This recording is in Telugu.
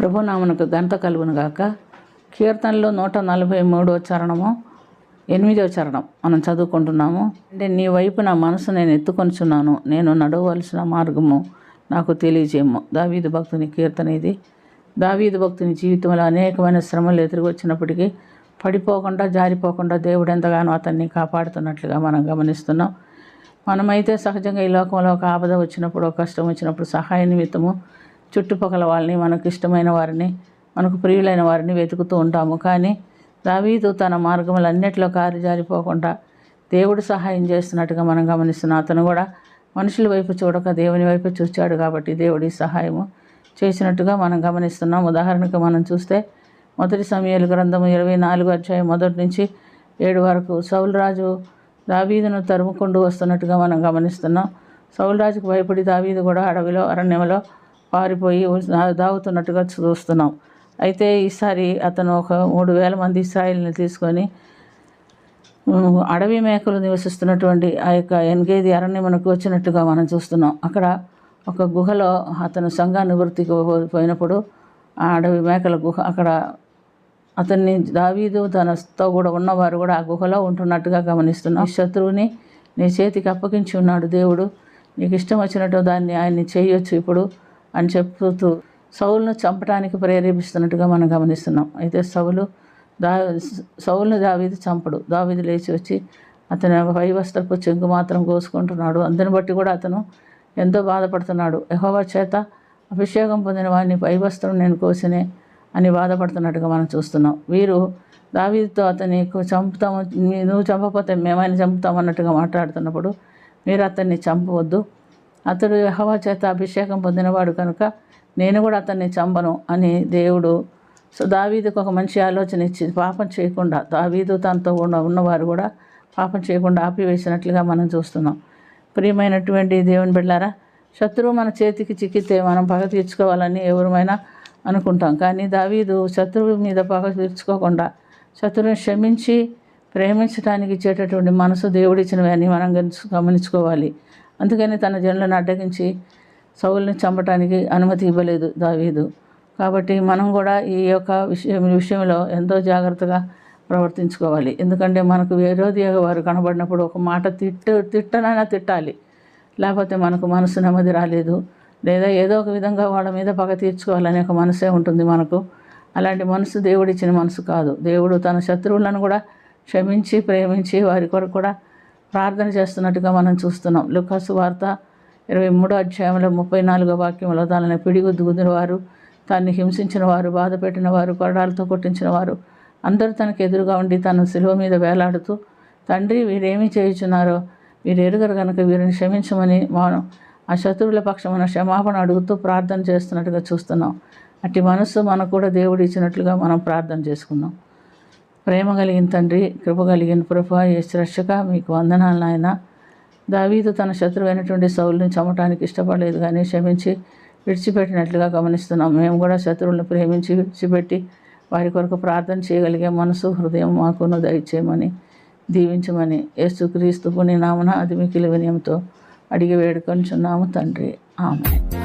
ప్రభునామమునకు ఘనత కలుగును గాక. కీర్తనలో 143వ చరణము 8వ చరణం మనం చదువుకుంటున్నాము. అంటే నీ వైపు నా మనసు నేను ఎత్తుకొనిచున్నాను, నేను నడవలసిన మార్గము నాకు తెలియజేయము. దావీదు భక్తుని కీర్తన ఇది. దావీదు భక్తుని జీవితంలో అనేకమైన శ్రమలు ఎదురు వచ్చినప్పటికీ పడిపోకుండా జారిపోకుండా దేవుడు ఎంతగానో అతన్ని కాపాడుతున్నట్లుగా మనం గమనిస్తున్నాం. మనమైతే సహజంగా ఈ లోకంలో ఒక ఆపద వచ్చినప్పుడు, ఒక కష్టం వచ్చినప్పుడు సహాయ నిమిత్తము చుట్టుపక్కల వాళ్ళని, మనకు ఇష్టమైన వారిని, మనకు ప్రియులైన వారిని వెతుకుతూ ఉంటాము. కానీ దావీదు తన మార్గములన్నిటిలో కారు జారిపోకుండా దేవుడు సహాయం చేస్తున్నట్టుగా మనం గమనిస్తున్నాం. అతను కూడా మనుషుల వైపు చూడక దేవుని వైపు చూచాడు కాబట్టి దేవుడి సహాయము చేసినట్టుగా మనం గమనిస్తున్నాం. ఉదాహరణకు మనం చూస్తే 1 సమూయేలు గ్రంథము 24వ అధ్యాయం 1 నుంచి 7 వరకు సౌలు రాజు దావీదును తరుముకుంటూ వస్తున్నట్టుగా మనం గమనిస్తున్నాం. సౌలు రాజుకు భయపడి దావీదు కూడా అడవిలో అరణ్యంలో పారిపోయి దాగుతున్నట్టుగా చూస్తున్నాం. అయితే ఈసారి అతను ఒక 3000 మంది ఇశ్రాయేలుని తీసుకొని అడవి మేకలు నివసిస్తున్నటువంటి ఆ యొక్క ఎన్గేది అరణ్యమునకు వచ్చినట్టుగా మనం చూస్తున్నాం. అక్కడ ఒక గుహలో అతను సంఘ నివృత్తికి పోయినప్పుడు ఆ అడవి మేకల గుహ అక్కడ అతన్ని దావీదు తనతో కూడా ఉన్నవారు కూడా ఆ గుహలో ఉంటున్నట్టుగా గమనిస్తున్నాం. శత్రువుని నీ చేతికి అప్పగించి ఉన్నాడు దేవుడు, నీకు ఇష్టం వచ్చినట్టు దాన్ని ఆయన్ని చేయొచ్చు ఇప్పుడు అని చెప్తూ సౌలును చంపడానికి ప్రేరేపిస్తున్నట్టుగా మనం గమనిస్తున్నాం. అయితే సౌలును దావీదు చంపడు. దావీదు లేచి వచ్చి అతని పై వస్త్రపు చెంగు మాత్రం కోసుకుంటున్నాడు. అందుని బట్టి కూడా అతను ఎంతో బాధపడుతున్నాడు. యెహోవా చేత అభిషేకం పొందిన వాడిని పై వస్త్రం నేను కోసినే అని బాధపడుతున్నట్టుగా మనం చూస్తున్నాం. వీరు దావీదుతో అతన్ని చంపుతాము, నువ్వు చంపకపోతే మేమైనా చంపుతామన్నట్టుగా మాట్లాడుతున్నప్పుడు మీరు అతన్ని చంపవద్దు, అతడు యెహోవా చేత అభిషేకం పొందినవాడు కనుక నేను కూడా అతన్ని చంపను అని దేవుడు దావీదుకు ఒక మంచి ఆలోచన ఇచ్చి పాపం చేయకుండా దావీదు తనతో ఉన్నవారు కూడా పాపం చేయకుండా ఆపివేసినట్లుగా మనం చూస్తున్నాం. ప్రియమైనటువంటి దేవుని బిడ్డలారా, శత్రువు మన చేతికి చిక్కితే మనం పగ తీర్చుకోవాలని ఎవరమైనా అనుకుంటాం. కానీ దావీదు శత్రువు మీద పగ తీర్చుకోకుండా శత్రువుని క్షమించి ప్రేమించడానికి ఇచ్చేటటువంటి మనసు దేవుడిచ్చినవి అని మనం గమనించుకోవాలి. అందుకని తన జనులను అడ్డగించి సౌలుని చంపడానికి అనుమతి ఇవ్వలేదు దావీదు. కాబట్టి మనం కూడా ఈ యొక్క విషయంలో ఎంతో జాగ్రత్తగా ప్రవర్తించుకోవాలి. ఎందుకంటే మనకు విరోధిగా వారు కనబడినప్పుడు ఒక మాట తిట్టనైనా తిట్టాలి, లేకపోతే మనకు మనసు నెమ్మది రాలేదు. లేదా ఏదో ఒక విధంగా వాళ్ళ మీద పగ తీర్చుకోవాలనే ఒక మనసే ఉంటుంది మనకు. అలాంటి మనసు దేవుడిచ్చిన మనసు కాదు. దేవుడు తన శత్రువులను కూడా క్షమించి ప్రేమించి వారి కొరకు కూడా ప్రార్థన చేస్తున్నట్టుగా మనం చూస్తున్నాం. లూకాసు వార్త 23వ అధ్యాయంలో 34వ వాక్యంలో తనని పిడిగుద్దుగుద్దిన వారు, తనని హింసించిన వారు, బాధ పెట్టిన వారు, కొరడాలతో కొట్టించిన వారు అందరూ తనకు ఎదురుగా ఉండి తన శిలువ మీద వేలాడుతూ, తండ్రి వీరేమీ చేయుచున్నారో వీరు ఎరుగరు కనుక వీరిని క్షమించమని మనం ఆ శత్రువుల పక్షమైన క్షమాపణ అడుగుతూ ప్రార్థన చేస్తున్నట్టుగా చూస్తున్నాం. అట్టి మనస్సు మనకు కూడా దేవుడు ఇచ్చినట్లుగా మనం ప్రార్థన చేసుకుందాం. ప్రేమ కలిగిన తండ్రి, కృప కలిగిన ప్రభు, యేసు రక్షక మీకు వందనాలు నాయన. దావీదు తన శత్రువు అయినటువంటి సౌలుని చంపడానికి ఇష్టపడలేదు కానీ క్షమించి విడిచిపెట్టినట్లుగా గమనిస్తున్నాం. మేము కూడా శత్రువులను ప్రేమించి విడిచిపెట్టి వారి కొరకు ప్రార్థన చేయగలిగే మనసు హృదయం మాకును దయచేయమని దీవించమని యేసుక్రీస్తు పుణ్య నామమున అతి మిక్కిలి వినయంతో అడిగి వేడుకొనిచున్నాము తండ్రి. ఆమేన్.